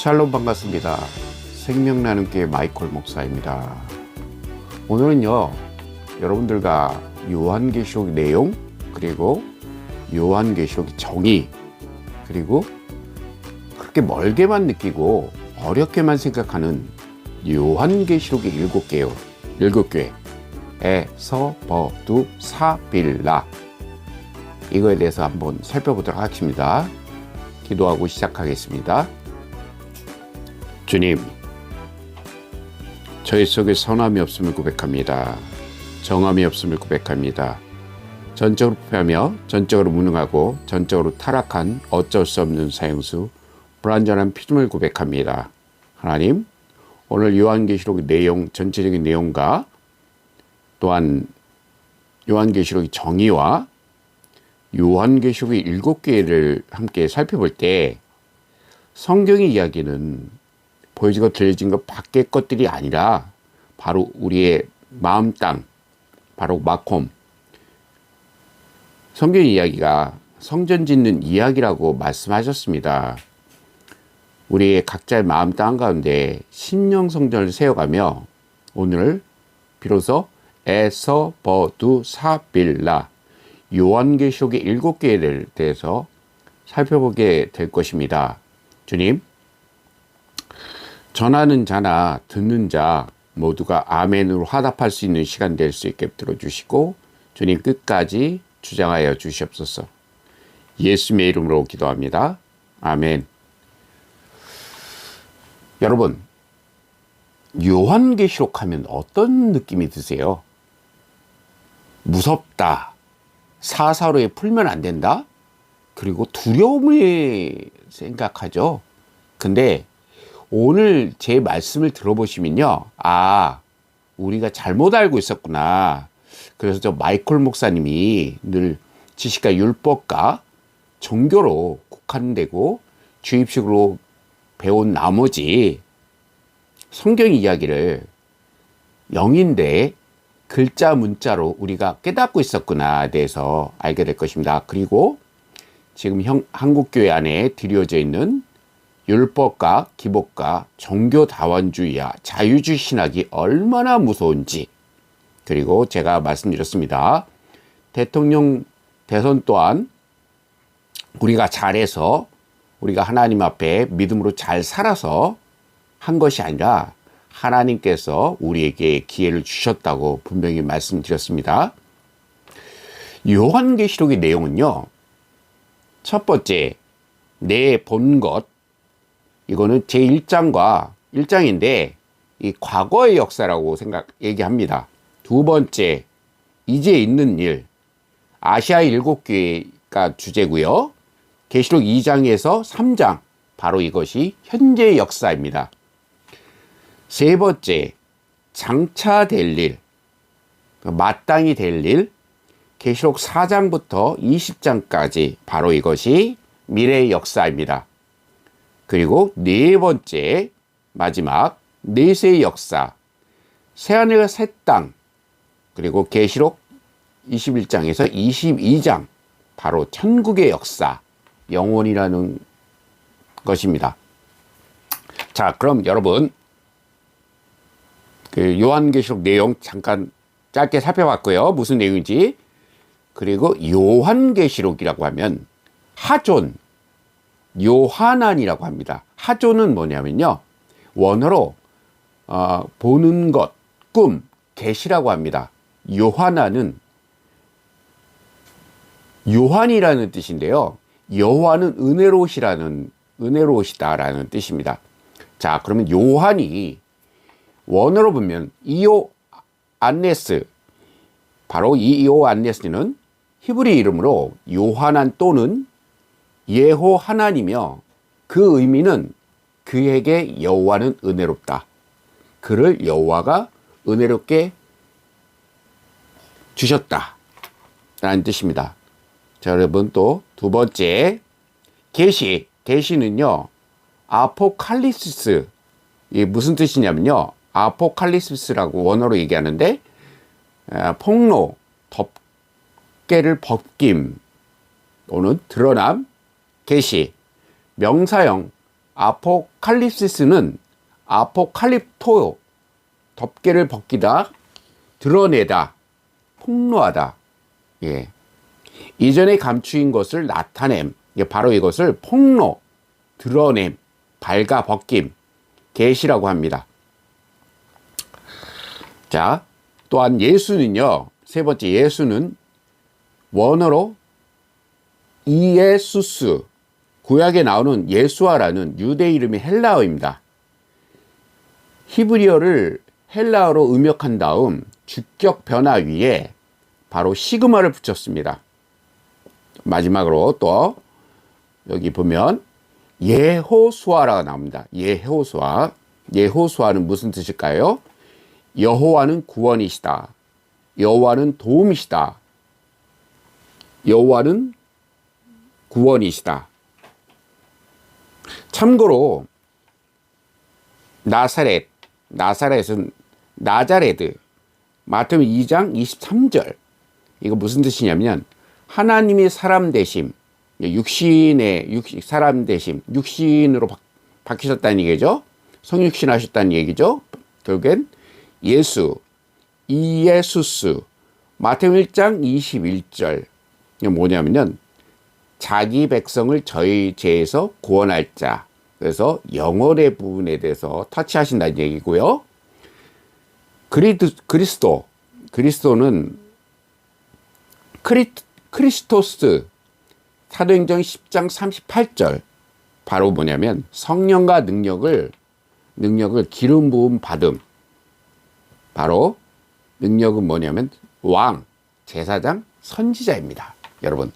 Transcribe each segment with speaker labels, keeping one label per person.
Speaker 1: 샬롬, 반갑습니다. 생명나눔교회 마이콜 목사입니다. 오늘은요, 여러분들과 요한계시록 내용, 그리고 요한계시록 정의, 그리고 그렇게 멀게만 느끼고 어렵게만 생각하는 요한계시록의 7교회 에서버두사빌라, 이거에 대해서 한번 살펴보도록 하겠습니다. 기도하고 시작하겠습니다. 주님, 저희 속에 선함이 없음을 고백합니다. 정함이 없음을 고백합니다. 전적으로 부패하며 전적으로 무능하고 전적으로 타락한 어쩔 수 없는 사형수, 불완전한 피조물 고백합니다. 하나님, 오늘 요한계시록의 내용, 전체적인 내용과 또한 요한계시록의 정의와 요한계시록의 7교회를 함께 살펴볼 때 성경의 이야기는 보여지고 들려진 것 밖의 것들이 아니라 바로 우리의 마음 땅, 바로 마콤, 성경 이야기가 성전 짓는 이야기라고 말씀하셨습니다. 우리의 각자의 마음 땅 가운데 신령 성전을 세워가며 오늘 비로소 에서버두사빌라, 요한계시록의 7교회를 대해서 살펴보게 될 것입니다. 주님, 전하는 자나 듣는 자 모두가 아멘으로 화답할 수 있는 시간 될 수 있게 들어주시고 주님 끝까지 주장하여 주시옵소서. 예수님의 이름으로 기도합니다. 아멘. 여러분, 요한계시록 하면 어떤 느낌이 드세요? 무섭다, 사사로에 풀면 안 된다, 그리고 두려움을 생각하죠. 근데 오늘 제 말씀을 들어보시면요, 우리가 잘못 알고 있었구나. 그래서 저 마이콜 목사님이 늘 지식과 율법과 종교로 국한되고 주입식으로 배운 나머지 성경 이야기를 영인데 글자 문자로 우리가 깨닫고 있었구나에 대해서 알게 될 것입니다. 그리고 지금 한국교회 안에 드려져 있는 율법과 기복과 종교다원주의와 자유주의 신학이 얼마나 무서운지, 그리고 제가 말씀드렸습니다. 대통령 대선 또한 우리가 잘해서 우리가 하나님 앞에 믿음으로 잘 살아서 한 것이 아니라 하나님께서 우리에게 기회를 주셨다고 분명히 말씀드렸습니다. 요한계시록의 내용은요, 첫 번째, 내 본 것, 이거는 제1장과 1장인데 이 과거의 역사라고 얘기합니다. 두 번째, 이제 있는 일, 아시아의 7교회가 주제고요. 계시록 2장에서 3장, 바로 이것이 현재의 역사입니다. 세 번째, 장차 될 일, 마땅히 될 일, 계시록 4장부터 20장까지 바로 이것이 미래의 역사입니다. 그리고 네 번째, 마지막 내세의 역사, 새하늘과 새 땅, 그리고 계시록 21장에서 22장, 바로 천국의 역사, 영원이라는 것입니다. 자, 그럼 여러분, 그 요한계시록 내용 잠깐 짧게 살펴봤고요. 무슨 내용인지. 그리고 요한계시록이라고 하면 하존, 요하난이라고 합니다. 하존은 뭐냐면요, 원어로 보는 것, 꿈, 계시라고 합니다. 요하난은 요한이라는 뜻인데요, 여호와는 은혜로우시다라는 뜻입니다. 자, 그러면 요한이 원어로 보면 이오안네스, 바로 이 이오안네스는 히브리 이름으로 요하난 또는 예호 하나님이며, 그 의미는 그에게 여호와는 은혜롭다, 그를 여호와가 은혜롭게 주셨다 라는 뜻입니다. 자, 여러분, 또 두 번째, 계시는요 아포칼립시스, 이게 무슨 뜻이냐면요, 아포칼립시스라고 원어로 얘기하는데 폭로, 덮개를 벗김 또는 드러남, 계시, 명사형 아포칼립시스는 아포칼립토, 덮개를 벗기다, 드러내다, 폭로하다. 예. 이전에 감추인 것을 나타냄. 바로 이것을 폭로, 드러냄, 발가 벗김, 계시라고 합니다. 자, 또한 예수는요. 세 번째, 예수는 원어로 이에수스, 구약에 나오는 예수아라는 유대 이름이 헬라어입니다. 히브리어를 헬라어로 음역한 다음 주격 변화 위에 바로 시그마를 붙였습니다. 마지막으로 또 여기 보면 예호수아라가 나옵니다. 예호수아. 예호수아는 무슨 뜻일까요? 여호와는 구원이시다. 여호와는 도움이시다. 여호와는 구원이시다. 참고로 나사렛은 나자레드, 마태복음 2장 23절. 이거 무슨 뜻이냐면 하나님이 사람 되심, 사람 되심, 육신으로 바뀌셨다는 얘기죠. 성육신 하셨다는 얘기죠. 결국엔 예수, 이예수스, 마태복음 1장 21절. 이게 뭐냐면요, 자기 백성을 저희 죄에서 구원할 자. 그래서 영혼의 부분에 대해서 터치하신다는 얘기고요. 그리스도는 크리스토스, 사도행전 10장 38절. 바로 뭐냐면 성령과 능력을 기름 부음 받음. 바로 능력은 뭐냐면 왕, 제사장, 선지자입니다. 여러분,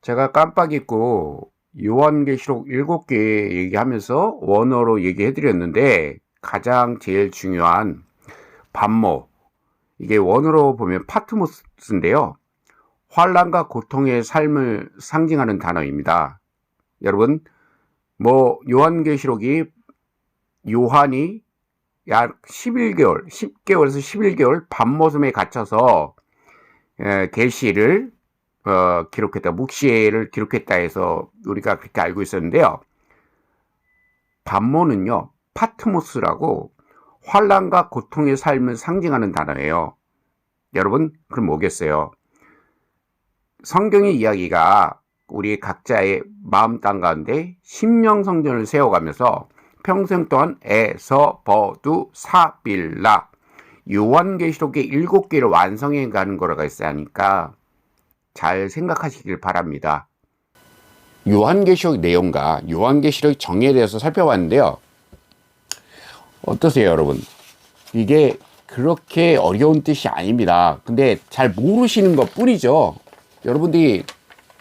Speaker 1: 제가 깜빡 잊고 요한계시록 7개 얘기하면서 원어로 얘기해 드렸는데, 가장 제일 중요한 반모, 이게 원어로 보면 파트모스인데요, 환난과 고통의 삶을 상징하는 단어입니다. 여러분, 요한계시록이 요한이 약 10개월에서 11개월 밤모섬에 갇혀서 계시를 기록했다, 묵시를 기록했다 해서 우리가 그렇게 알고 있었는데요. 밤모는요, 파트모스라고 환난과 고통의 삶을 상징하는 단어예요. 여러분, 그럼 뭐겠어요? 성경의 이야기가 우리 각자의 마음 땅 가운데 심령성전을 세워가면서 평생 동안 에서버두 사빌라, 요한계시록의 7개를 완성해 가는 거라고 있어야 하니까 잘 생각하시길 바랍니다. 요한계시록 내용과 요한계시록 정의에 대해서 살펴봤는데요. 어떠세요, 여러분? 이게 그렇게 어려운 뜻이 아닙니다. 근데 잘 모르시는 것 뿐이죠. 여러분들이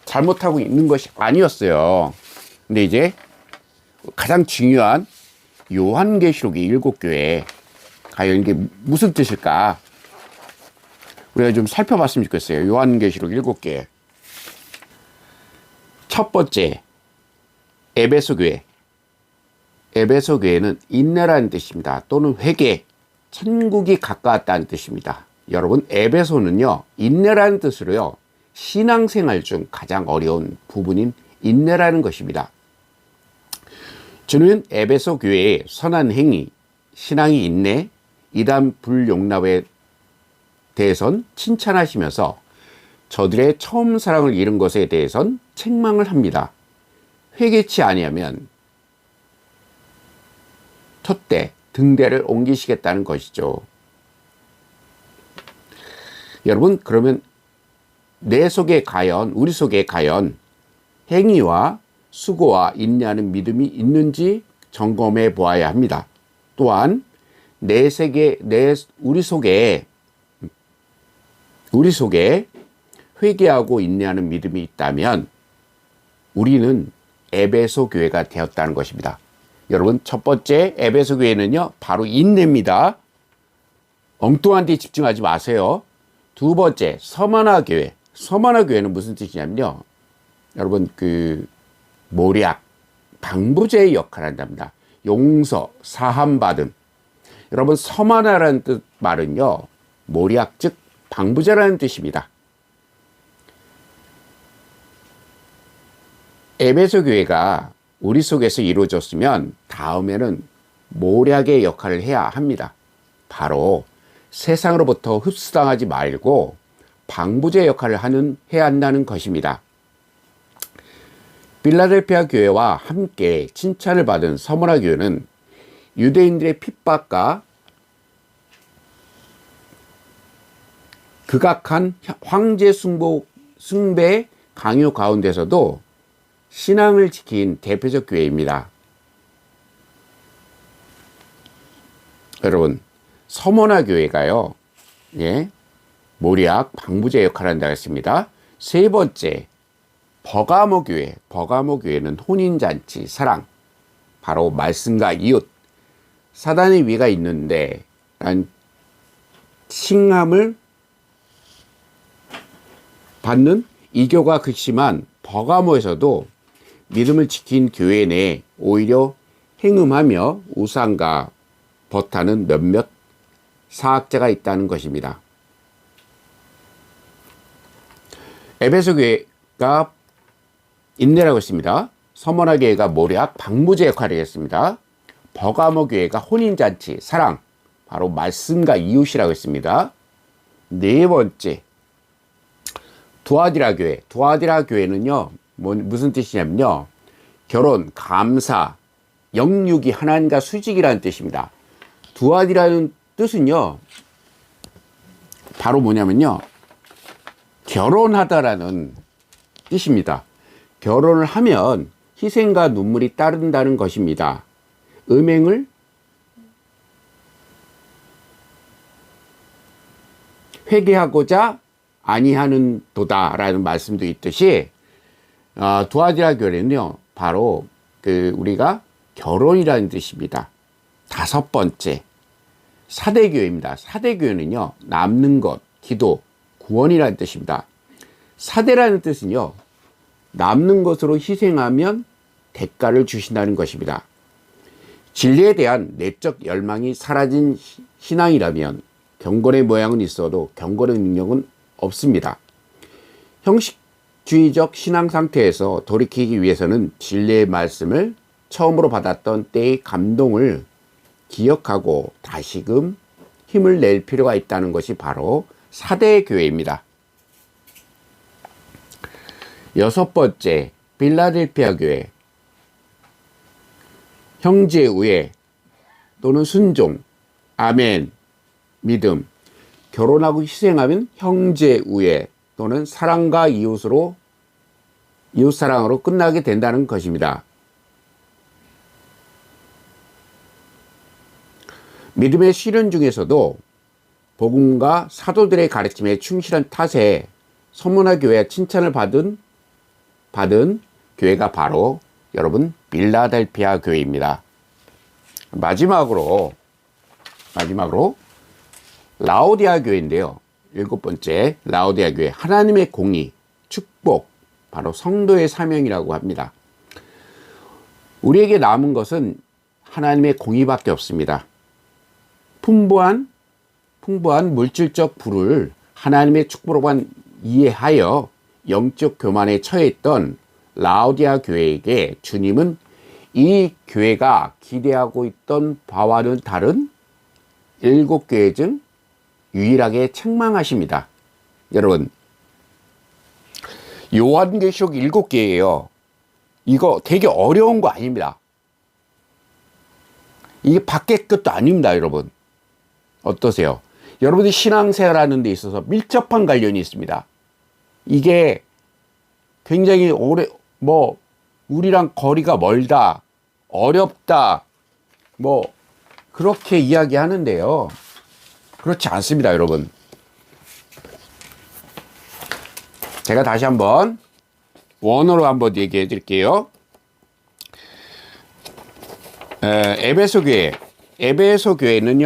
Speaker 1: 잘못하고 있는 것이 아니었어요. 근데 이제 가장 중요한 요한계시록의 7교회, 과연 이게 무슨 뜻일까? 우리가 좀 살펴봤으면 좋겠어요. 요한계시록 7개. 첫 번째, 에베소 교회. 에베소 교회는 인내라는 뜻입니다. 또는 회개, 천국이 가까웠다는 뜻입니다. 여러분, 에베소는요, 인내라는 뜻으로요, 신앙생활 중 가장 어려운 부분인 인내라는 것입니다. 주는 에베소 교회의 선한 행위, 신앙이 인내, 이단 불용납에 대해선 칭찬하시면서 저들의 처음 사랑을 잃은 것에 대해선 책망을 합니다. 회개치 아니하면 톳대, 등대를 옮기시겠다는 것이죠. 여러분, 그러면 우리 속에 과연 행위와 수고와 인내하는 믿음이 있는지 점검해 보아야 합니다. 또한 우리 속에 회개하고 인내하는 믿음이 있다면 우리는 에베소 교회가 되었다는 것입니다. 여러분, 첫 번째 에베소 교회는요, 바로 인내입니다. 엉뚱한 데 집중하지 마세요. 두 번째, 서머나 교회. 서머나 교회는 무슨 뜻이냐면요, 여러분, 모략, 방부제의 역할을 한답니다. 용서, 사함받음. 여러분, 서머나라는 말은요, 모략, 즉 방부제라는 뜻입니다. 에베소 교회가 우리 속에서 이루어졌으면 다음에는 모략의 역할을 해야 합니다. 바로 세상으로부터 흡수당하지 말고 방부제 역할을 해야 한다는 것입니다. 필라델피아 교회와 함께 칭찬을 받은 서머나 교회는 유대인들의 핍박과 극악한 황제 숭배 강요 가운데서도 신앙을 지킨 대표적 교회입니다. 여러분, 서머나 교회가요, 모략 방부제 역할을 한다고 했습니다. 세 번째, 버가모 교회. 버가모 교회는 혼인잔치, 사랑, 바로 말씀과 이웃, 사단의 위가 있는데 칭함을 받는 이교가 극심한 버가모에서도 믿음을 지킨 교회 내에 오히려 행음하며 우상과 버타는 몇몇 사학자가 있다는 것입니다. 에베소 교회가 인내라고 했습니다. 서머나 교회가 모략 방부제 역할을 했습니다. 버가모 교회가 혼인잔치, 사랑, 바로 말씀과 이웃이라고 했습니다. 네 번째, 두아디라 교회. 두아디라 교회는요, 무슨 뜻이냐면요, 결혼, 감사, 영육이 하나님과 수직이라는 뜻입니다. 두아디라는 뜻은요, 바로 뭐냐면요, 결혼하다라는 뜻입니다. 결혼을 하면 희생과 눈물이 따른다는 것입니다. 음행을 회개하고자 아니하는 도다라는 말씀도 있듯이, 두아디라 교회는요, 바로 우리가 결혼이라는 뜻입니다. 다섯 번째, 사대교회입니다. 사대교회는요, 남는 것, 기도, 구원이라는 뜻입니다. 사대라는 뜻은요, 남는 것으로 희생하면 대가를 주신다는 것입니다. 진리에 대한 내적 열망이 사라진 신앙이라면 경건의 모양은 있어도 경건의 능력은 없습니다. 형식주의적 신앙 상태에서 돌이키기 위해서는 진리의 말씀을 처음으로 받았던 때의 감동을 기억하고 다시금 힘을 낼 필요가 있다는 것이 바로 사대 교회입니다. 여섯 번째, 필라델피아 교회. 형제 우애 또는 순종, 아멘, 믿음, 결혼하고 희생하면 형제 우애 또는 사랑과 이웃사랑으로 끝나게 된다는 것입니다. 믿음의 실현 중에서도 복음과 사도들의 가르침에 충실한 탓에 서머나 교회와 칭찬을 받은 교회가 바로 여러분 필라델피아 교회입니다. 마지막으로 라오디아 교회인데요. 일곱 번째, 라오디아 교회. 하나님의 공의, 축복, 바로 성도의 사명이라고 합니다. 우리에게 남은 것은 하나님의 공의밖에 없습니다. 풍부한 물질적 부를 하나님의 축복으로만 이해하여 영적 교만에 처해 있던 라오디아 교회에게 주님은 이 교회가 기대하고 있던 바와는 다른 7교회 중 유일하게 책망하십니다. 여러분, 요한계시록 7개예요. 이거 되게 어려운 거 아닙니다. 이게 밖의 것도 아닙니다, 여러분. 어떠세요? 여러분이 신앙생활하는 데 있어서 밀접한 관련이 있습니다. 이게 굉장히 우리랑 거리가 멀다, 어렵다, 그렇게 이야기하는데요. 그렇지 않습니다, 여러분. 제가 다시 한번 원어로 한번 얘기해 드릴게요. 에베소 교회. 에베소 교회는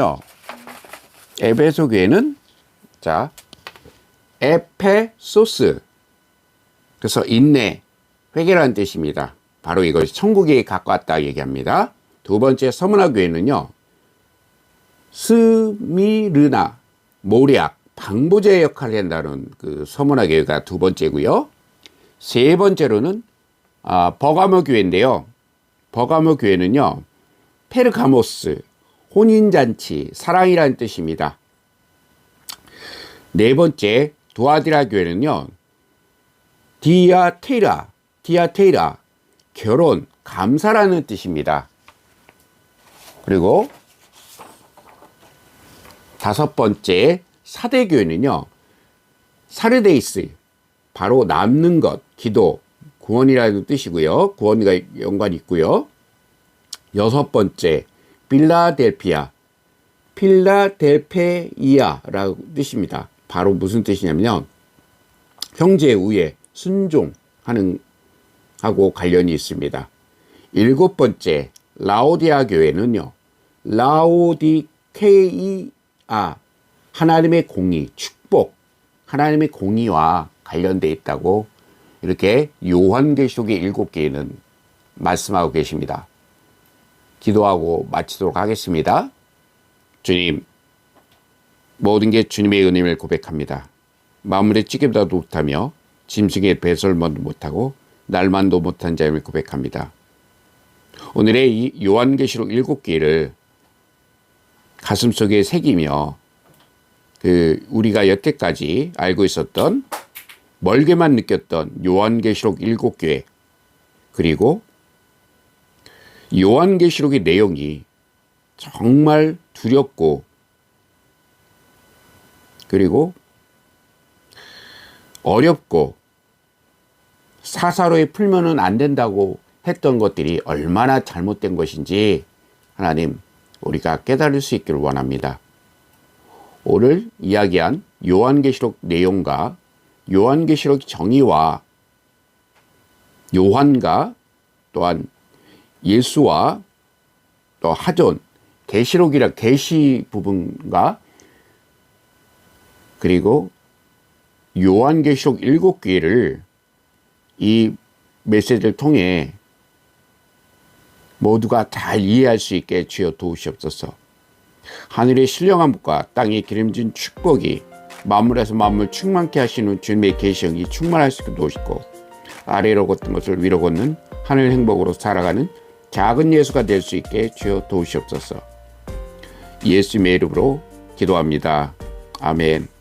Speaker 1: 에페소스. 그래서 인내, 회개라는 뜻입니다. 바로 이것이 천국에 가까웠다 얘기합니다. 두 번째, 서머나 교회는요, 스미르나, 모략, 방부제 역할을 한다는 그 서문화 교회가 두 번째고요. 세 번째로는 버가모 교회인데요. 버가모 교회는요, 페르가모스, 혼인잔치, 사랑이라는 뜻입니다. 네 번째 두아디라 교회는요, 디아테이라, 결혼, 감사라는 뜻입니다. 그리고 다섯 번째 사대교회는요, 사르데이스, 바로 남는 것, 기도, 구원이라는 뜻이고요. 구원과 연관이 있고요. 여섯 번째 필라델페이아라고 뜻입니다. 바로 무슨 뜻이냐면 형제의 우애, 순종하는 하고 관련이 있습니다. 일곱 번째 라오디아 교회는요, 라오디케이아, 하나님의 공의, 축복, 하나님의 공의와 관련되어 있다고 이렇게 요한계시록의 7개는 말씀하고 계십니다. 기도하고 마치도록 하겠습니다. 주님, 모든 게 주님의 은혜를 고백합니다. 마물에 찌개보다도 못하며 짐승의 배설만도 못하고 날만도 못한 자임을 고백합니다. 오늘의 이 요한계시록 7개를 가슴속에 새기며 우리가 여태까지 알고 있었던, 멀게만 느꼈던 요한계시록 7교회, 그리고 요한계시록의 내용이 정말 두렵고 그리고 어렵고 사사로이 풀면은 안 된다고 했던 것들이 얼마나 잘못된 것인지 하나님, 우리가 깨달을 수 있기를 원합니다. 오늘 이야기한 요한계시록 내용과 요한계시록 정의와 요한과 또한 예수와 또 하존, 계시록이라 계시 부분과 그리고 요한계시록 7개를 이 메시지를 통해 모두가 잘 이해할 수 있게 주여 도우시옵소서. 하늘의 신령한 복과 땅의 기름진 축복이 만물에서 만물 충만케 하시는 주님의 계시형이 충만할 수 있게 도우시고, 아래로 걷는 것을 위로 걷는 하늘 행복으로 살아가는 작은 예수가 될 수 있게 주여 도우시옵소서. 예수님의 이름으로 기도합니다. 아멘.